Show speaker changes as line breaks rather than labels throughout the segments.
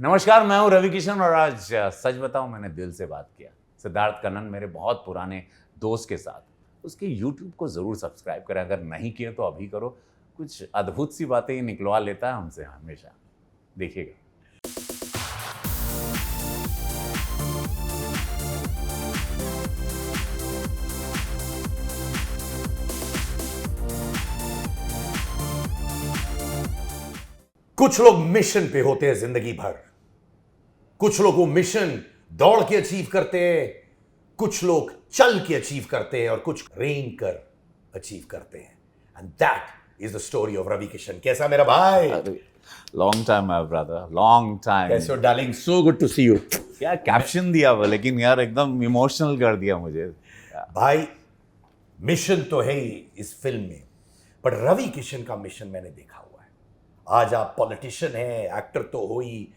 नमस्कार, मैं हूं रवि किशन और आज सच बताऊं मैंने दिल से बात किया सिद्धार्थ कन्नन, मेरे बहुत पुराने दोस्त के साथ। उसके YouTube को ज़रूर सब्सक्राइब करें, अगर नहीं किए तो अभी करो। कुछ अद्भुत सी बातें ये निकलवा लेता है हमसे हमेशा, देखिएगा।
कुछ लोग मिशन पे होते हैं जिंदगी भर, कुछ लोग वो मिशन दौड़ के अचीव करते हैं, कुछ लोग चल के अचीव करते हैं और कुछ रेंग कर अचीव करते हैं। And that is the story of Ravi Kishan. कैसा मेरा भाई?
Long time my brother, long time.
कैसे हो darling? So good to see you.
क्या कैप्शन दिया वो, लेकिन यार एकदम इमोशनल कर दिया मुझे
भाई मिशन तो है ही इस फिल्म में, पर रवि किशन का मिशन मैंने देखा हुआ है। आज आप पॉलिटिशियन हैं, एक्टर तो हो ही,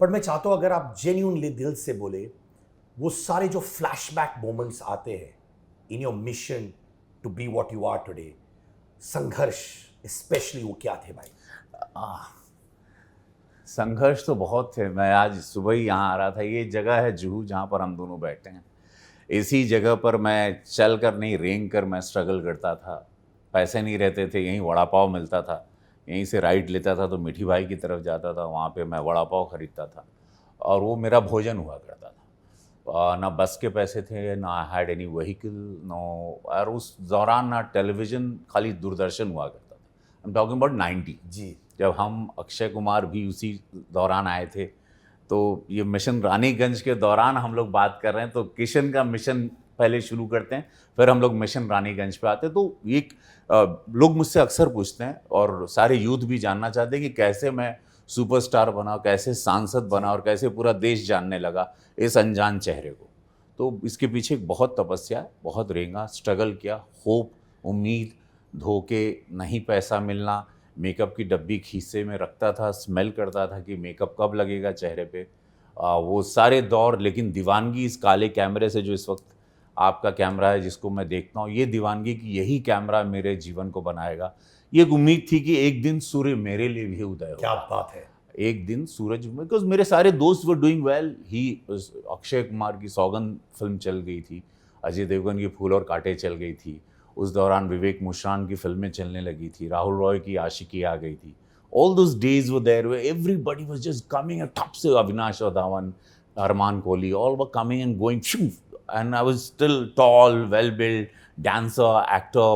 पर मैं चाहता हूं अगर आप जेन्युइनली दिल से बोले, वो सारे जो फ्लैशबैक मोमेंट्स आते हैं in your mission to be what you are today, संघर्ष स्पेशली, वो क्या थे भाई?
संघर्ष तो बहुत थे। मैं आज सुबह ही यहाँ आ रहा था, ये जगह है जुहू जहाँ पर हम दोनों बैठे हैं। इसी जगह पर मैं चल कर नहीं, रेंग कर मैं स्ट्रगल करता था। पैसे नहीं रहते थे, यहीं वड़ा पाव मिलता था, यहीं से राइड लेता था तो मिठी भाई की तरफ जाता था, वहाँ पे मैं वड़ा पाव ख़रीदता था और वो मेरा भोजन हुआ करता था। ना बस के पैसे थे, ना I had any vehicle, no. और उस दौरान ना टेलीविज़न, खाली दूरदर्शन हुआ करता था। आई एम टॉकिंग अबाउट 90
जी।
जब हम अक्षय कुमार भी उसी दौरान आए थे। तो ये मिशन रानीगंज के दौरान हम लोग बात कर रहे हैं, तो किशन का मिशन पहले शुरू करते हैं, फिर हम लोग मिशन रानीगंज पे आते हैं। तो एक लोग मुझसे अक्सर पूछते हैं और सारे यूथ भी जानना चाहते हैं कि कैसे मैं सुपरस्टार बना, कैसे सांसद बना और कैसे पूरा देश जानने लगा इस अनजान चेहरे को। तो इसके पीछे बहुत तपस्या, बहुत रेंगा, स्ट्रगल किया, होप, उम्मीद, धोखे, नहीं पैसा मिलना, मेकअप की डब्बी खीसे में रखता था, स्मेल करता था कि मेकअप कब लगेगा चेहरे पे, वो सारे दौर। लेकिन दीवानगी इस काले कैमरे से, जो इस वक्त आपका कैमरा है जिसको मैं देखता हूँ, ये दीवानगी कि यही कैमरा मेरे जीवन को बनाएगा। ये एक उम्मीद थी कि एक दिन सूर्य मेरे लिए भी उदय होगा।
क्या बात है।
एक दिन सूरज, बिकॉज मेरे सारे दोस्त वर डूइंग वेल। ही अक्षय कुमार की सौगंध फिल्म चल गई थी, अजय देवगन की फूल और कांटे चल गई थी, उस दौरान विवेक मुश्रान की फिल्में चलने लगी थी, राहुल रॉय की आशिकी आ गई थी। All those days were there where everybody was just coming, top से Avinash Adhavan, Armaan Kohli, all were coming and going, and I was still tall, well built, dancer, actor,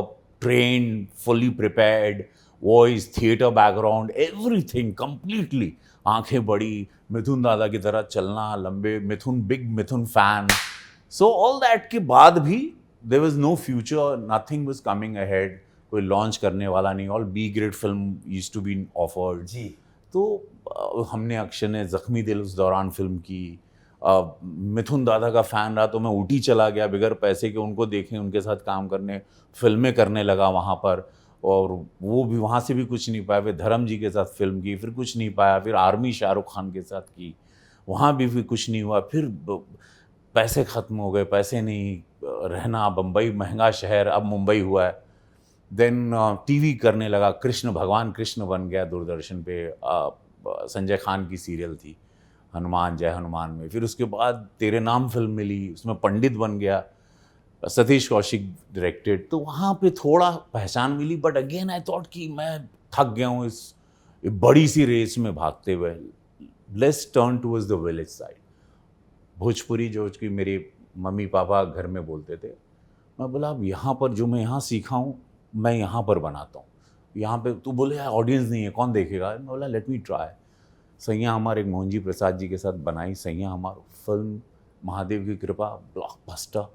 trained, fully prepared, voice, theater background, everything completely. आंखें बड़ी, मिथुन दादा की तरह चलना, लंबे Mithun, big Mithun fan. So all that के बाद भी there was no future, nothing was coming ahead, कोई लॉन्च करने वाला नहीं, all B grade film used to be offered।
जी।
तो हमने, अक्षय ने जख्मी दिल उस दौरान फिल्म की। मिथुन दादा का फ़ैन रहा तो मैं ऊटी चला गया बगैर पैसे के, उनको देखें, उनके साथ काम करने, फिल्में करने लगा वहाँ पर। और वो भी, वहाँ से भी कुछ नहीं पाया। फिर धर्म जी के साथ फिल्म की, फिर कुछ नहीं पाया। फिर आर्मी शाहरुख खान के साथ की, वहाँ भी कुछ नहीं हुआ। फिर पैसे ख़त्म हो गए, पैसे नहीं, रहना बम्बई महंगा शहर, अब मुंबई हुआ है। देन टीवी करने लगा, कृष्ण भगवान कृष्ण बन गया दूरदर्शन पे, संजय खान की सीरियल थी हनुमान जय हनुमान में। फिर उसके बाद तेरे नाम फिल्म मिली, उसमें पंडित बन गया, सतीश कौशिक डायरेक्टेड। तो वहाँ पे थोड़ा पहचान मिली, बट अगेन आई थॉट कि मैं थक गया हूँ इस बड़ी सी रेस में भागते हुए। Let's turn towards the village side. Bhojpuri जो कि मेरे मम्मी पापा घर में बोलते थे, मैं बोला अब यहाँ पर जो मैं यहाँ सीखा हूँ मैं यहाँ पर बनाता हूँ। यहाँ पे तू बोले यार ऑडियंस नहीं है, कौन देखेगा? मैं बोला लेट मी ट्राई। सैया हमारे एक मोहन जी प्रसाद जी के साथ बनाई सैया हमार फिल्म, महादेव की कृपा, ब्लॉकबस्टर।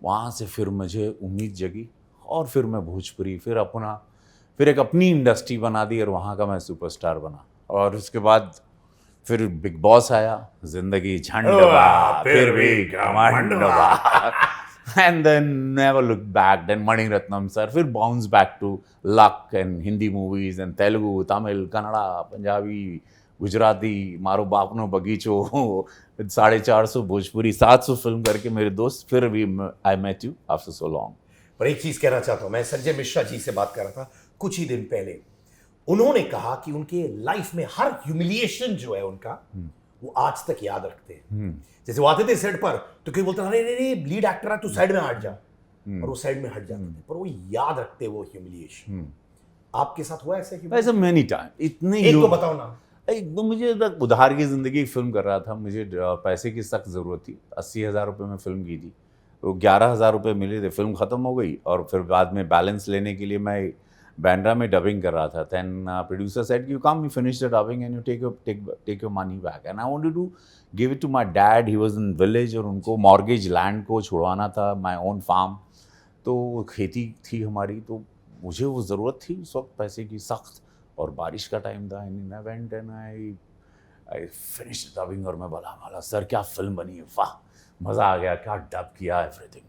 वहाँ से फिर मुझे उम्मीद जगी और फिर मैं भोजपुरी, फिर एक अपनी इंडस्ट्री बना दी और वहाँ का मैं सुपरस्टार बना। और उसके बाद फिर बिग बॉस आया, जिंदगी झंडवा फिर भी घमंडवा, and then never look back. Then Maniratnam sir, फिर bounce back to luck and Hindi movies and Telugu, Tamil, Kannada, Punjabi, Gujarati, मारो बापनो बगीचो, 450 भोजपुरी, 700 फिल्म करके मेरे दोस्त, फिर भी I met you after so long.
पर एक चीज कहना चाहता हूं, मैं संजय मिश्रा जी से बात कर रहा था कुछ ही दिन पहले। उन्होंने कहा कि उनके लाइफ में हर ह्यूमिलिएशन जो है उनका वो आज तक याद रखते हैं। जैसे वो आते थे सेट पर तो कोई बोलता अरे अरे लीड एक्टर है तू साइड में हट जा, और वो साइड में हट जाते थे, पर वो याद रखते वो ह्यूमिलिएशन। आपके साथ हुआ ऐसा कि
वैसे मैनी टाइम इतने
एक तो बताओ ना।
एक तो मुझे उधार की ज़िंदगी एक फिल्म कर रहा था, मुझे पैसे की सख्त ज़रूरत थी। 80,000 रुपये में फ़िल्म की थी, तो 11,000 रुपये मिले थे, फिल्म ख़त्म हो गई और फिर बाद में बैलेंस लेने के लिए मैं बैंड्रा में डबिंग कर रहा था। Then producer said you come, you finish the dubbing and you take your money back, and I wanted to give it to my dad, he was in village, और उनको मॉर्गेज लैंड को छुड़वाना था, my own farm. तो खेती थी हमारी, तो मुझे वो ज़रूरत थी उस वक्त पैसे की सख्त, और बारिश का टाइम था। And I went and I finish dubbing, और मैं बोला सर क्या फिल्म बनी है, वाह मज़ा आ गया, क्या डब किया, एवरीथिंग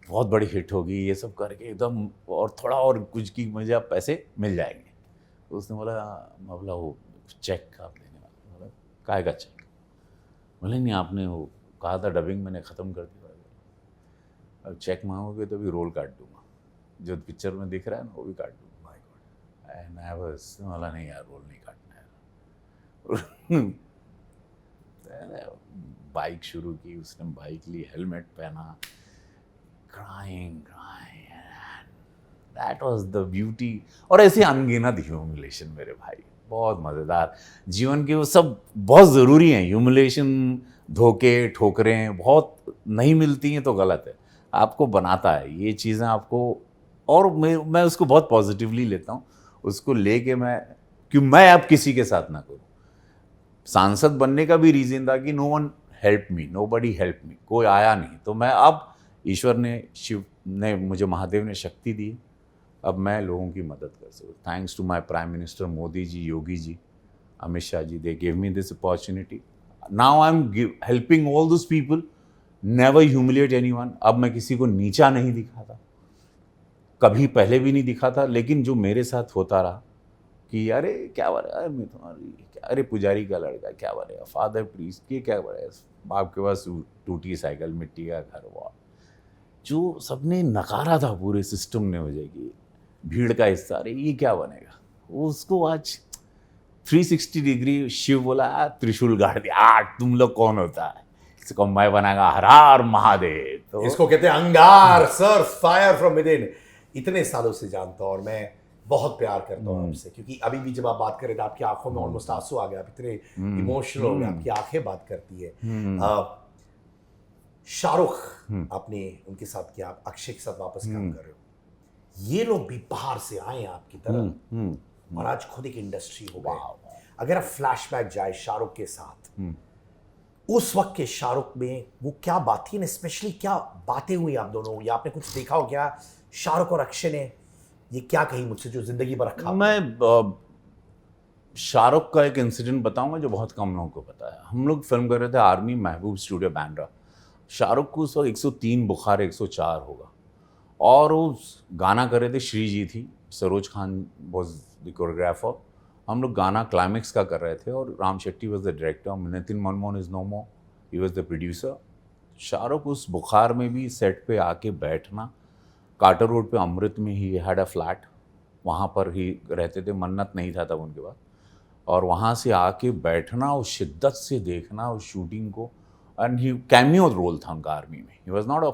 बहुत बड़ी हिट होगी, ये सब करके एकदम, और थोड़ा और कुछ की मुझे अब पैसे मिल जाएंगे। तो उसने बोला वो चेक आप देने वाला, बोला काहे का चेक? बोले नहीं आपने वो कहा था डबिंग मैंने ख़त्म कर दिया, अब चेक मांगोगे तो भी रोल काट दूंगा, जो पिक्चर में दिख रहा है ना वो भी काट दूंगा। एंड आई वाज बोला नहीं यार रोल नहीं काटना है। बाइक शुरू की, उसने बाइक ली, हेलमेट पहना, crying, and that was the beauty। और ऐसे अनगिनत ह्यूमिलेशन मेरे भाई, बहुत मज़ेदार। जीवन के वो सब बहुत ज़रूरी हैं, ह्यूमिलेशन, धोखे, ठोकरें बहुत नहीं मिलती हैं तो गलत है, आपको बनाता है ये चीज़ें आपको। और मैं उसको बहुत पॉजिटिवली लेता हूँ, उसको लेके मैं अब किसी के साथ ना करूँ। सांसद बनने का भी रीज़न था कि no one help me, nobody help me, कोई आया नहीं, तो मैं अब ईश्वर ने, शिव ने, मुझे महादेव ने शक्ति दी, अब मैं लोगों की मदद कर सकूँ। Thanks to my prime minister Modi ji, Yogi ji, Amit Shah ji, they give me this opportunity. Now I am helping all those people, never humiliate anyone. अब मैं किसी को नीचा नहीं दिखाता, कभी पहले भी नहीं दिखाता, लेकिन जो मेरे साथ होता रहा कि अरे क्या बनेगा, अरे पुजारी का लड़का क्या बनेगा, फादर प्रीस्ट के क्या बनेगा, आपके पास टूटी साइकिल, मिट्टी का घर, वो जो सबने नकारा था पूरे सिस्टम ने मुझे कि भीड़ का हिस्सा, अरे ये क्या बनेगा, उसको आज 360 डिग्री शिव बोला, त्रिशूल गाड़ दिया, तुम लोग कौन होता है, इसको मैं बनाएगा हर हर महादेव। तो
इसको कहते हैं अंगार, sir fire from with in. इतने सालों से जानता हूँ और मैं बहुत प्यार करता हूँ आपसे, क्योंकि अभी भी जब आप बात कर रहे थे आपकी आंखों में ऑलमोस्ट आंसू आ गया, आप इतने इमोशनल हो गए, आपकी आंखें बात करती है। शाहरुख आपने उनके साथ किया, आप अक्षय के साथ वापस काम कर रहे हो, ये लोग भी बाहर से आए आपकी तरह और आज खुद एक इंडस्ट्री हो गई। अगर आप फ्लैशबैक जाए शाहरुख के साथ, उस वक्त के शाहरुख में वो क्या बात थी, स्पेशली क्या बातें हुई आप दोनों, या आपने कुछ देखा हो क्या शाहरुख और अक्षय ने ये क्या कही मुझसे जो जिंदगी भर रखा?
मैं शाहरुख का एक इंसिडेंट बताऊंगा जो बहुत कम लोगों को पता है। हम लोग फिल्म कर रहे थे आर्मी महबूब स्टूडियो बैंड्रा, शाहरुख को उस वक्त 103 बुखार, 104 होगा, और वो गाना कर रहे थे, श्री जी थी, Saroj Khan was the choreographer, हम लोग गाना क्लाइमेक्स का कर रहे थे, और Ram Shetty was the director, Nitin Manmohan is no more, he was the producer. Shahrukh उस बुखार में भी सेट पे आके बैठना, कार्टर रोड पे अमृत में ही हैड अ फ्लैट, वहाँ पर ही रहते थे, मन्नत नहीं था तब उनके पास, और वहाँ से आके बैठना और शिद्दत से देखना उस शूटिंग को, एंड ही कैमियो रोल था उनका आर्मी में, he was not a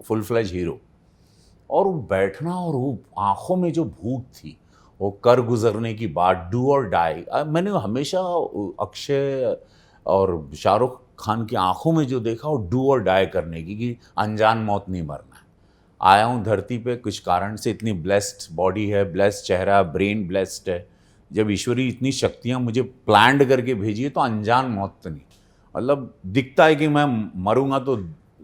full fledge hero, और वो बैठना और वो आँखों में जो भूख थी, वो कर गुजरने की बात, डू और डाई। मैंने हमेशा अक्षय और शाहरुख खान की आंखों में जो देखा वो डू और डाई करने की, कि अनजान मौत नहीं मरना है। आया हूँ धरती पे कुछ कारण से, इतनी ब्लेस्ड बॉडी है, ब्लेस्ड चेहरा, ब्रेन ब्लेस्ड है, जब ईश्वरी इतनी शक्तियाँ मुझे प्लान्ड करके भेजी है तो अनजान मौत तो नहीं, मतलब दिखता है कि मैं मरूंगा तो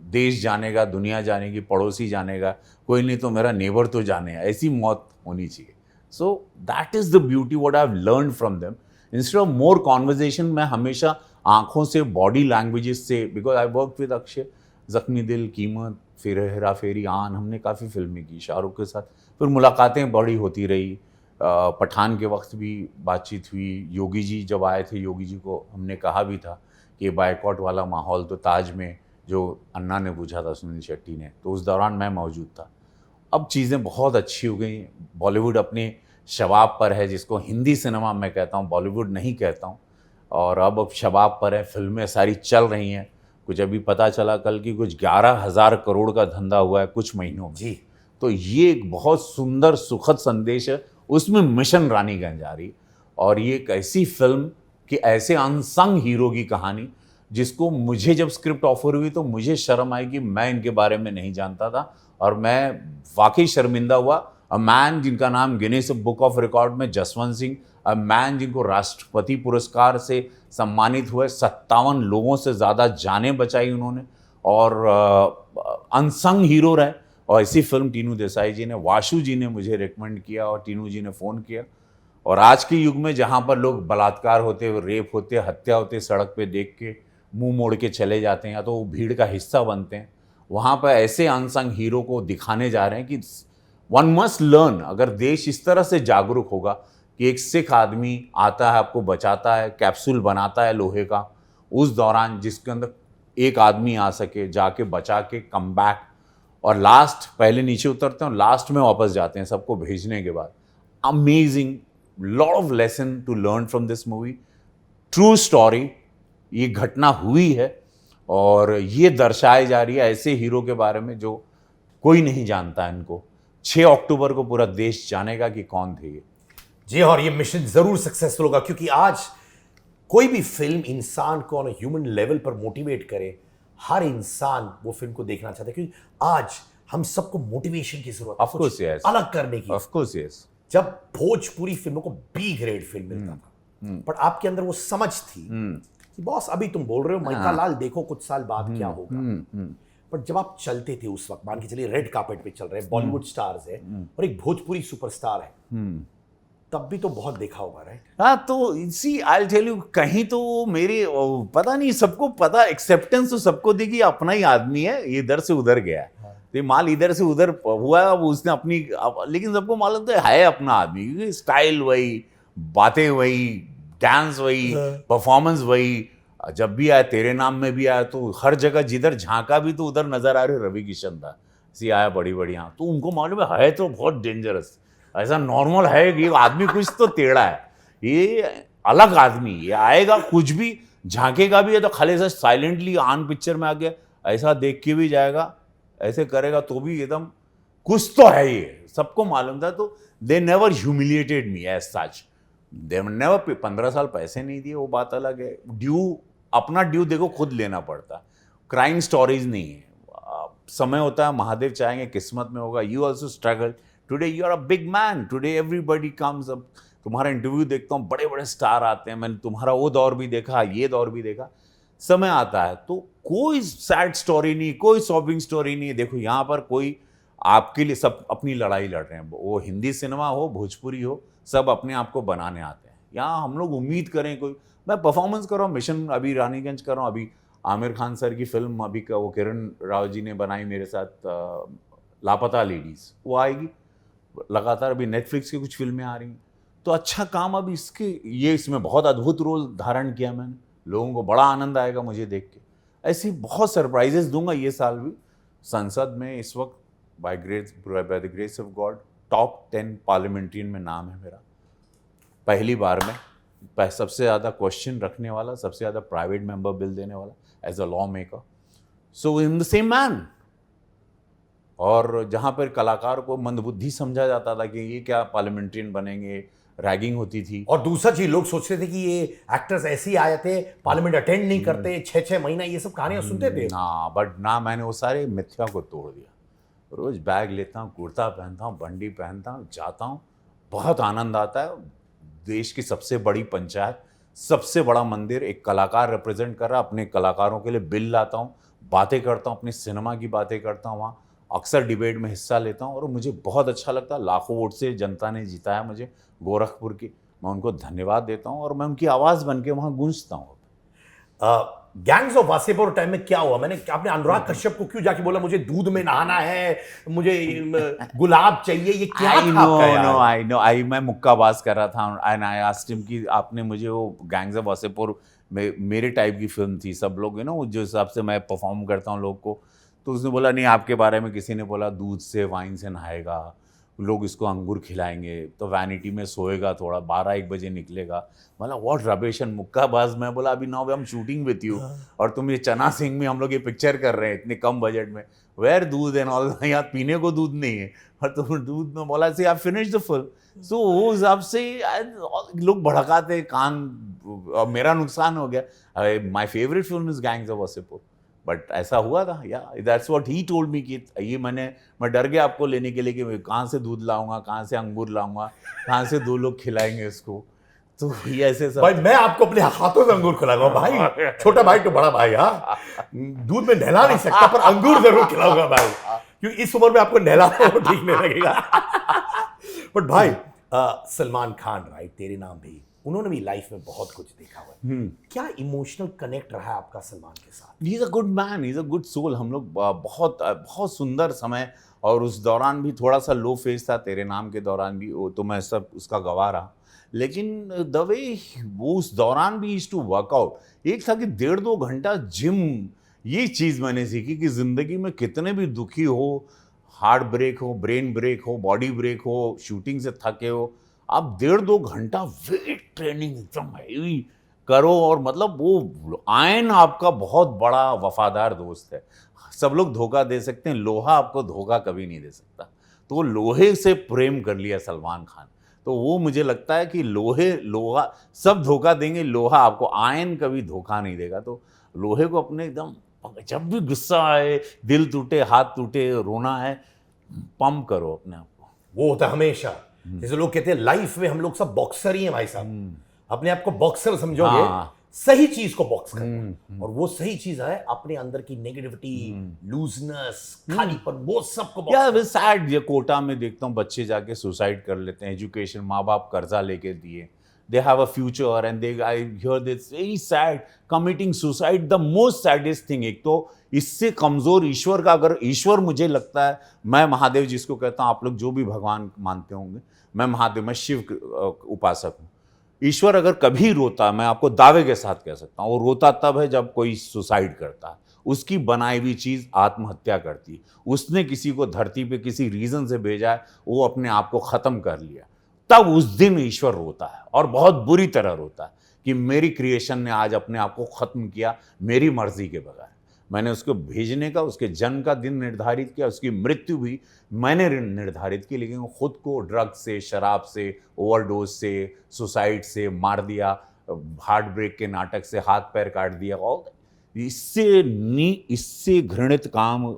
देश जानेगा, दुनिया जानेगी, पड़ोसी जानेगा, कोई नहीं तो मेरा नेबर तो जानेगा, ऐसी मौत होनी चाहिए। So that is the beauty what I have learn from them. Instead of more conversation, मैं हमेशा आँखों से, बॉडी लैंग्वेजेस से, because I work with Akshay, जख्मी दिल, कीमत, फिर हेरा फेरी, आन, हमने काफ़ी फिल्में की शाहरुख के साथ, फिर मुलाकातें बड़ी होती रही, पठान के वक्त भी बातचीत हुई, योगी जी जब आए थे, योगी जी को हमने कहा भी था कि बायकॉट वाला माहौल तो ताज में जो अन्ना ने पूछा था सुनील शेट्टी ने, तो उस दौरान मैं मौजूद था। अब चीज़ें बहुत अच्छी हो गई, बॉलीवुड अपने शबाब पर है, जिसको हिंदी सिनेमा मैं कहता हूँ, बॉलीवुड नहीं कहता हूँ। और अब शबाब पर है, फिल्में सारी चल रही हैं। कुछ अभी पता चला कल की कुछ 11,000 करोड़ का धंधा हुआ है कुछ महीनों में।
जी।
तो ये एक बहुत सुंदर सुखद संदेश है, उसमें मिशन रानीगंज आ रही। और ये एक ऐसी फिल्म कि ऐसे अनसंग हीरो की कहानी, जिसको मुझे जब स्क्रिप्ट ऑफर हुई तो मुझे शर्म आई कि मैं इनके बारे में नहीं जानता था, और मैं वाकई शर्मिंदा हुआ। अ मैन जिनका नाम गिनीज बुक ऑफ रिकॉर्ड में जसवंत सिंह, अ मैन जिनको राष्ट्रपति पुरस्कार से सम्मानित हुए, 57 लोगों से ज़्यादा जानें बचाई उन्होंने, और अनसंग हीरो रहे। और ऐसी फिल्म टीनू देसाई जी ने, वाशु जी ने मुझे रिकमेंड किया और टीनू जी ने फ़ोन किया। और आज के युग में जहाँ पर लोग बलात्कार होते, रेप होते, हत्या होते, सड़क पे देख के मुंह मोड़ के चले जाते हैं या तो वो भीड़ का हिस्सा बनते हैं, वहाँ पर ऐसे अनसंग हीरो को दिखाने जा रहे हैं कि वन मस्ट लर्न। अगर देश इस तरह से जागरूक होगा कि एक सिख आदमी आता है, आपको बचाता है, कैप्सूल बनाता है लोहे का, उस दौरान जिसके अंदर एक आदमी आ सके, जाके बचा के कम बैक, और लास्ट पहले नीचे उतरते हैं और लास्ट में वापस जाते हैं सबको भेजने के बाद। Amazing, lot of lesson to learn from this movie. True story, ये घटना हुई है और ये दर्शाई जा रही है ऐसे हीरो के बारे में जो कोई नहीं जानता इनको। 6 अक्टूबर को पूरा देश जानेगा कि कौन थे ये।
जी, और ये मिशन जरूर सक्सेसफुल होगा, क्योंकि आज कोई भी फिल्म इंसान को ऑन ह्यूमन लेवल पर मोटिवेट करे, हर इंसान वो फिल्म को देखना चाहता है, क्योंकि आज हम सबको मोटिवेशन की जरूरत है,
Of course,
कुछ
yes.
अलग करने की।
Of course, yes.
जब भोजपुरी फिल्मों को बी ग्रेड फिल्म मिलता था, पर आपके अंदर वो समझ थी कि बॉस अभी तुम बोल रहे हो मैका लाल देखो कुछ साल बाद क्या होगा। पर जब आप चलते थे उस वक्त, मान के चलिए रेड कार्पेट पे चल रहे हैं, बॉलीवुड स्टार्स है और एक भोजपुरी सुपरस्टार है, तब भी तो बहुत देखा होगा, राइट?
हाँ, तो सी आई टेल यू, कहीं तो मेरे पता नहीं, सबको पता, एक्सेप्टेंस तो सबको दी कि अपना ही आदमी है, ये इधर से उधर गया है। तो ये माल इधर से उधर हुआ, अब उसने अपनी, लेकिन सबको मालूम तो है अपना आदमी, क्योंकि स्टाइल वही, बातें वही, डांस वही, परफॉर्मेंस वही। जब भी आया, तेरे नाम में भी आया, तो हर जगह जिधर झांका भी तो उधर नजर आ रहे रवि किशन था, सी आया बड़ी बढ़िया। तो उनको मालूम है तो बहुत डेंजरस, ऐसा नॉर्मल है कि आदमी कुछ तो टेढ़ा है, ये अलग आदमी, ये आएगा कुछ भी झांकेगा भी है तो खाली ऐसा साइलेंटली आन पिक्चर में आ गया, ऐसा देख के भी जाएगा, ऐसे करेगा तो भी एकदम कुछ तो है, ये सबको मालूम था। तो they never humiliated me as such, they never. 15 साल पैसे नहीं दिए, वो बात अलग है। ड्यू, अपना ड्यू देखो खुद लेना पड़ता। क्राइम स्टोरीज नहीं है, समय होता है, महादेव चाहेंगे किस्मत में होगा। You also struggle, today you are a big man, today everybody comes up. तुम्हारा इंटरव्यू देखता हूँ, बड़े बड़े स्टार आते हैं, मैंने तुम्हारा वो दौर भी देखा, ये दौर भी देखा, समय आता है। तो कोई सैड स्टोरी नहीं, कोई सॉबिंग स्टोरी नहीं है। देखो यहाँ पर कोई आपके लिए, सब अपनी लड़ाई लड़ रहे हैं, वो हिंदी सिनेमा हो, भोजपुरी हो, सब अपने आप को बनाने आते हैं। यहाँ हम लोग उम्मीद करें कोई, मैं परफॉर्मेंस कर रहा हूँ, मिशन अभी रानीगंज कर रहा हूँ, अभी आमिर खान सर की फिल्म अभी का वो किरण राव जी ने बनाई मेरे साथ, लापता लेडीज़, वो आएगी लगातार। अभी नेटफ्लिक्स की कुछ फिल्में आ रही हैं, तो अच्छा काम। अब इसके ये इसमें बहुत अद्भुत रोल धारण किया मैंने, लोगों को बड़ा आनंद आएगा मुझे देख के। ऐसी बहुत सरप्राइजेस दूंगा ये साल भी। संसद में इस वक्त by the grace of God top 10 parliamentarian में नाम है मेरा, पहली बार में सबसे ज़्यादा क्वेश्चन रखने वाला, सबसे ज़्यादा प्राइवेट मेंबर बिल देने वाला as a lawmaker. So in the same man. और जहाँ पर कलाकार को मंदबुद्धि समझा जाता था कि ये क्या पार्लियामेंट्रियन बनेंगे, रैगिंग होती थी।
और दूसरा चीज, लोग सोचते थे कि ये एक्टर्स ऐसे ही आए थे, पार्लियामेंट अटेंड नहीं करते, 6-6 महीना, ये सब कहानियां सुनते थे
ना, बट ना, मैंने वो सारे मिथ्या को तोड़ दिया। रोज बैग लेता हूँ, कुर्ता पहनता हूँ, बंडी पहनता हूँ, जाता हूँ, बहुत आनंद आता है। देश की सबसे बड़ी पंचायत, सबसे बड़ा मंदिर, एक कलाकार रिप्रेजेंट कर रहा, अपने कलाकारों के लिए बिल लाता हूँ, बातें करता हूँ, अपनी सिनेमा की बातें करता हूँ, वहाँ अक्सर डिबेट में हिस्सा लेता हूँ और मुझे बहुत अच्छा लगता है। लाखों वोट से जनता ने जिताया मुझे गोरखपुर की, मैं उनको धन्यवाद देता हूँ और मैं उनकी आवाज़ बन के वहाँ गूंजता हूँ।
गैंग्स ऑफ वासेपुर टाइम में क्या हुआ? आपने अनुराग कश्यप को क्यों जाके बोला मुझे दूध में नहाना है, मुझे गुलाब चाहिए, ये क्या था आपका?
आई मैं मुक्काबाज कर रहा था एंड आई आस्क्ड हिम कि आपने मुझे वो गैंग्स ऑफ वासेपुर में, मेरे टाइप की फिल्म थी, सब लोग जो हिसाब से मैं परफॉर्म करता हूँ लोग को, तो उसने बोला नहीं, आपके बारे में किसी ने बोला दूध से वाइन से नहाएगा, लोग इसको अंगूर खिलाएंगे तो वैनिटी में सोएगा थोड़ा, 12-1 बजे निकलेगा। मतलब व्हाट रबिश एंड मुक्काबाज। मैं बोला अभी now I am shooting with you और तुम ये चना सिंह में हम लोग ये पिक्चर कर रहे हैं इतने कम बजट में, वेयर दूध एंड ऑल, यहाँ पीने को दूध नहीं है और तुम दूध में बोला सी आप फिनिश द फिल्म। सो वो हिसाब से लोग भड़काते कान, और मेरा नुकसान हो गया। My favourite film is gangs of Wasseypur, but ऐसा हुआ था या that's what he told me कि ये मैं डर गया आपको लेने के लिए कि मैं कहाँ से दूध लाऊंगा, कहाँ से अंगूर लाऊंगा, कहाँ से 2 लोग खिलाएंगे इसको। तो ये ऐसे सब
भाई मैं आपको अपने हाथों से अंगूर खिलाऊंगा भाई, छोटा भाई तो बड़ा भाई। हाँ, दूध में नहला नहीं सकता पर अंगूर जरूर खिलाऊंगा भाई, क्योंकि इस उम्र में आपको नहलाना वो ठीक नहीं लगेगा। बट भाई सलमान खान, राइट, तेरे नाम भी, उन्होंने भी लाइफ में बहुत कुछ देखा हुआ है। क्या इमोशनल कनेक्ट रहा है आपका सलमान के साथ?
He is a good man, he is a good soul. हम लोग बहुत बहुत सुंदर समय, और उस दौरान भी थोड़ा सा लो फेज था तेरे नाम के दौरान भी, वो तो मैं सब उसका गवाह रहा। लेकिन द वे वो उस दौरान भी यूज्ड टू वर्कआउट, एक था कि 1.5-2 घंटा जिम। ये चीज़ मैंने सीखी कि ज़िंदगी में कितने भी दुखी हो, हार्ट ब्रेक हो, ब्रेन ब्रेक हो, बॉडी ब्रेक हो, शूटिंग से थके हो, आप 1.5-2 घंटा वेट ट्रेनिंग एकदम हैवी करो, और मतलब वो आयन आपका बहुत बड़ा वफादार दोस्त है। सब लोग धोखा दे सकते हैं, लोहा आपको धोखा कभी नहीं दे सकता। तो वो लोहे से प्रेम कर लिया सलमान खान। तो वो मुझे लगता है कि लोहा सब धोखा देंगे, लोहा आपको, आयन कभी धोखा नहीं देगा। तो लोहे को अपने एकदम, जब भी गुस्सा आए, दिल टूटे, हाथ टूटे, रोना है, पंप करो अपने आप को।
वो होता है हमेशा, जैसे लोग कहते हैं लाइफ में हम लोग सब बॉक्सर ही हैं भाई साहब, अपने आप को बॉक्सर समझोगे,
हाँ।
सही चीज को बॉक्स करना, और वो सही चीज है अपने अंदर की नेगेटिविटी, लूजनेस, खालीपन, वो सबको box
या सैड, ये कोटा में देखता हूँ बच्चे जाके सुसाइड कर लेते हैं, एजुकेशन, माँ बाप कर्जा लेके दिए, they have a future and they, I hear this very sad, committing suicide, the most saddest thing. एक तो इससे कमजोर ईश्वर का, अगर ईश्वर, मुझे लगता है, मैं महादेव जिसको कहता हूँ, आप लोग जो भी भगवान मानते होंगे, मैं महादेव, मैं शिव उपासक हूँ। ईश्वर अगर कभी रोता, मैं आपको दावे के साथ कह सकता हूँ, वो रोता तब है जब कोई सुसाइड करता है, उसकी बनाई हुई चीज आत्महत्या करती है, उसने किसी को धरती पे किसी रीजन से भेजा है, वो अपने आप को खत्म कर लिया, तब उस दिन ईश्वर रोता है, और बहुत बुरी तरह रोता है कि मेरी क्रिएशन ने आज अपने आप को खत्म किया मेरी मर्जी के बगैर। मैंने उसको भेजने का, उसके जन्म का दिन निर्धारित किया, उसकी मृत्यु भी मैंने निर्धारित की, लेकिन वो खुद को ड्रग से, शराब से, ओवरडोज से, सुसाइड से मार दिया, हार्ट ब्रेक के नाटक से हाथ पैर काट दिया। और इससे घृणित काम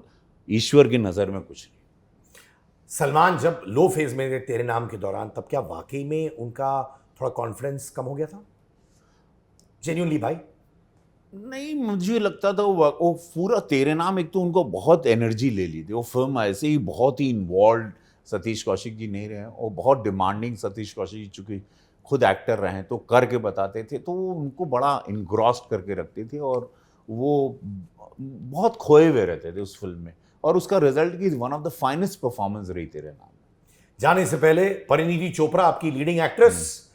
ईश्वर की नज़र में कुछ नहीं।
सलमान जब लो फेज में थे तेरे नाम के दौरान, तब क्या वाकई में उनका थोड़ा कॉन्फिडेंस कम हो गया था? जेन्युइनली भाई?
नहीं, मुझे लगता था वो पूरा तेरे नाम, एक तो उनको बहुत एनर्जी ले ली थी वो फिल्म, ऐसे ही बहुत ही इन्वॉल्व सतीश कौशिक जी नहीं रहे, और बहुत डिमांडिंग सतीश कौशिक जी चूँकि खुद एक्टर रहे हैं तो करके बताते थे, तो वो उनको बड़ा इनग्रॉस्ड करके रखते थे, और वो बहुत खोए हुए रहते थे उस फिल्म में, और उसका रिजल्ट की one of the finest performance रही तेरे नाम।
जाने से पहले परिणीति चोपड़ा आपकी लीडिंग एक्ट्रेस,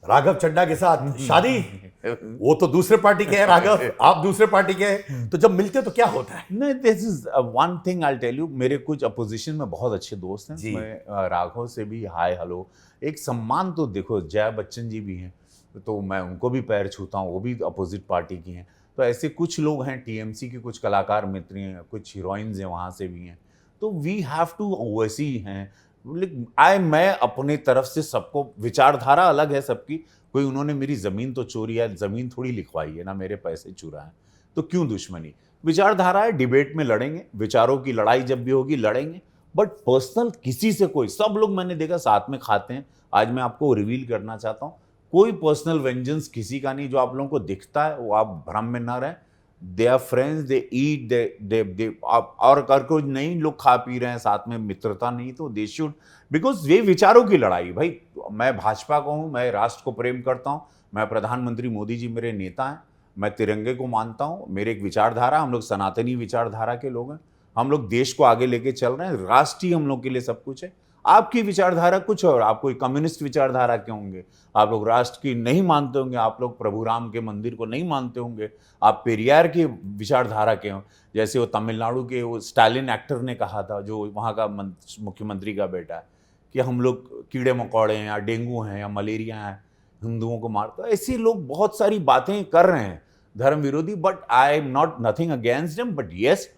राघव चड्ढा के साथ शादी, वो तो दूसरे पार्टी के हैं राघव, आप दूसरे पार्टी के हैं, तो जब मिलते तो क्या होता है?
नहीं, this is one thing I tell you, मेरे कुछ अपोजिशन में बहुत अच्छे दोस्त हैं, मैं राघव से भी हाय हेलो, एक सम्मान तो देखो, जया बच्चन जी भी हैं, तो मैं उनको भी पैर छूता हूँ, वो भी अपोजिट पार्टी की हैं, तो ऐसे कुछ लोग हैं, टीएमसी के कुछ कलाकार मित्र हैं, कुछ हीरोइंस हैं वहाँ से भी हैं, तो वी हैव टू, वैसे ही हैं। मैं अपने तरफ से सबको, विचारधारा अलग है सबकी, कोई उन्होंने मेरी ज़मीन तो चोरी है, ज़मीन थोड़ी लिखवाई है ना, मेरे पैसे चुराए, तो क्यों दुश्मनी? विचारधारा है, डिबेट में लड़ेंगे, विचारों की लड़ाई जब भी होगी लड़ेंगे, बट पर्सनल किसी से कोई, सब लोग मैंने देखा साथ में खाते हैं, आज मैं आपको रिवील करना चाहता हूँ, कोई पर्सनल वेंजेंस किसी का नहीं, जो आप लोगों को दिखता है वो आप भ्रम में ना रहें, दे आर फ्रेंड्स, दे ईट, दे और कर कोई नहीं, लोग खा पी रहे हैं साथ में, मित्रता नहीं, तो दे शुड, बिकॉज ये विचारों की लड़ाई भाई, मैं भाजपा को हूँ, मैं राष्ट्र को प्रेम करता हूँ, मैं प्रधानमंत्री मोदी जी मेरे नेता हैं, मैं तिरंगे को मानता हूँ, मेरे एक विचारधारा, हम लोग सनातनी विचारधारा के लोग हैं, हम लोग देश को आगे लेके चल रहे हैं, राष्ट्र ही हम लोग के लिए सब कुछ है। आपकी विचारधारा कुछ और, आप कोई कम्युनिस्ट विचारधारा के होंगे, आप लोग राष्ट्र की नहीं मानते होंगे, आप लोग प्रभु राम के मंदिर को नहीं मानते होंगे, आप पेरियार की विचारधारा के हों, जैसे वो तमिलनाडु के वो स्टालिन एक्टर ने कहा था, जो वहाँ का मुख्यमंत्री का बेटा है, कि हम लोग कीड़े मकोड़े हैं या डेंगू हैं या मलेरिया है, हिंदुओं को मारता है। ऐसे लोग बहुत सारी बातें कर रहे हैं धर्म विरोधी, but I am not nothing against them, but yes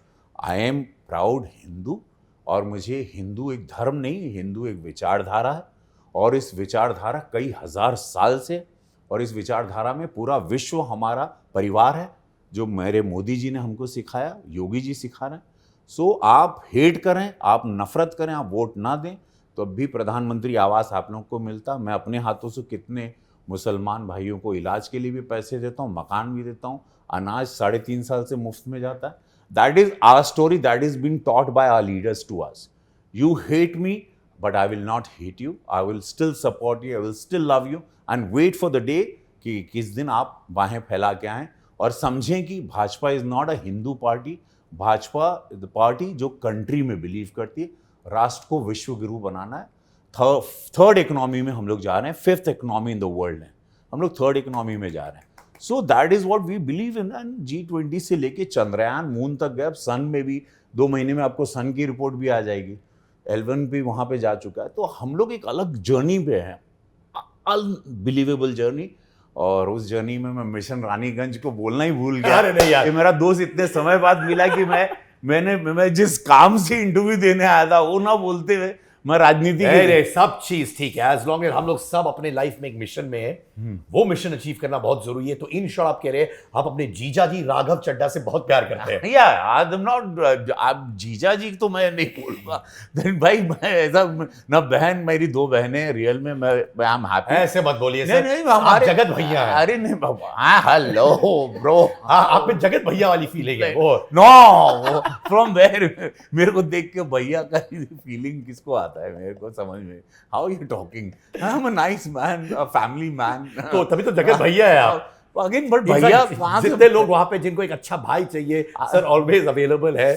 I am proud Hindu. और मुझे हिंदू एक धर्म नहीं, हिंदू एक विचारधारा है, और इस विचारधारा कई हजार साल से, और इस विचारधारा में पूरा विश्व हमारा परिवार है, जो मेरे मोदी जी ने हमको सिखाया, योगी जी सिखा रहे हैं। सो आप हेट करें, आप नफरत करें, आप वोट ना दें, तो अब भी प्रधानमंत्री आवास आप लोगों को मिलता। मैं अपने हाथों से कितने मुसलमान भाइयों को इलाज के लिए भी पैसे देता हूँ, मकान भी देता हूँ, अनाज 3.5 साल से मुफ्त में जाता है। That is our story, that is been taught by our leaders to us. You hate me, but I will not hate you, I will still support you, I will still love you and wait for the day कि किस दिन आप बाहें फैला के आएँ और समझें कि Bhajpa is not a Hindu party. Bhajpa the party जो कंट्री में बिलीव करती है, राष्ट्र को विश्व गुरु बनाना है। थर्ड इकोनॉमी में हम लोग जा रहे हैं, 5th economy in the world है, हम लोग 3rd इकोनॉमी में जा रहे हैं। So that is what we believe in. And G20 से लेके चंद्रयान मून तक गए, अब सन में भी 2 महीने में आपको सन की रिपोर्ट भी आ जाएगी। L1 भी वहाँ पे जा चुका है। तो हम लोग एक अलग जर्नी पे हैं, अनबिलीवेबल जर्नी। और उस जर्नी में मैं मिशन रानीगंज को बोलना ही भूल गया।
अरे नहीं यार,
ये मेरा दोस्त इतने समय बाद मिला कि मैं जिस काम से इंटरव्यू देने आया था वो ना बोलते हुए मैं राजनीति
अरे सब चीज ठीक है, एज लॉन्ग एज हम लोग सब अपने लाइफ में एक मिशन में है, वो मिशन अचीव करना बहुत जरूरी है। तो इन शॉर्ट आप कह रहे हैं आप अपने जीजा जी राघव चड्ढा से बहुत प्यार करते हैं।
या आई एम नॉट, आप जीजा जी तो मैं नहीं बोलूंगा भाई, मैं ऐसा ना, बहन मेरी 2 बहनें रियल में, मैं आई एम हैप्पी।
ऐसे मत बोलिए सर,
नहीं
आप
हमारे
जगत भैया हैं।
अरे नहीं बाबा, हाँ हेलो ब्रो,
हाँ आप में जगत भैया वाली फीलिंग है वो।
नो फ्रॉम वेयर, मेरे को देख के भैया का फीलिंग किसको आता है मेरे को समझ में। How you talking, I am a nice man, a family man,
तो तभी तो जगत भैया है आप।
अगेन बट भैया कहाँ से,
जितने लोग वहां पे जिनको एक अच्छा भाई चाहिए सर, ऑलवेज अवेलेबल है।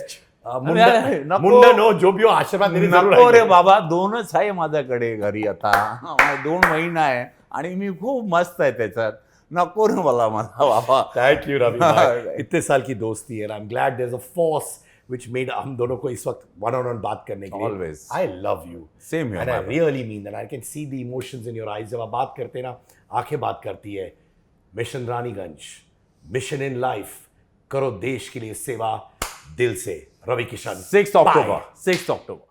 नको-
नो जो भी हो आशीर्वाद देने जरूर
नको रे
आएंगे।
बाबा, 2च आहे माझ्याकडे घरी आता, 2 महिना आहे आणि मी खूप मस्त आहे त्याच्यात, नको रे मला बाबा।
थैंक यू रवि भाई, इतने साल की दोस्ती है, I am glad there is a force which made हम दोनों को इस वक्त वन ऑन वन बात करने के लिए।
Always.
I love you.
Same here,
And I
my
really mean that. I can see the emotions in your eyes. जब आप बात करते हैं ना, आंखें बात करती है। Mission Raniganj, mission in life, करो देश के लिए सेवा दिल से। रवि किशन,
6
Bye.
अक्टूबर, 6 अक्टूबर।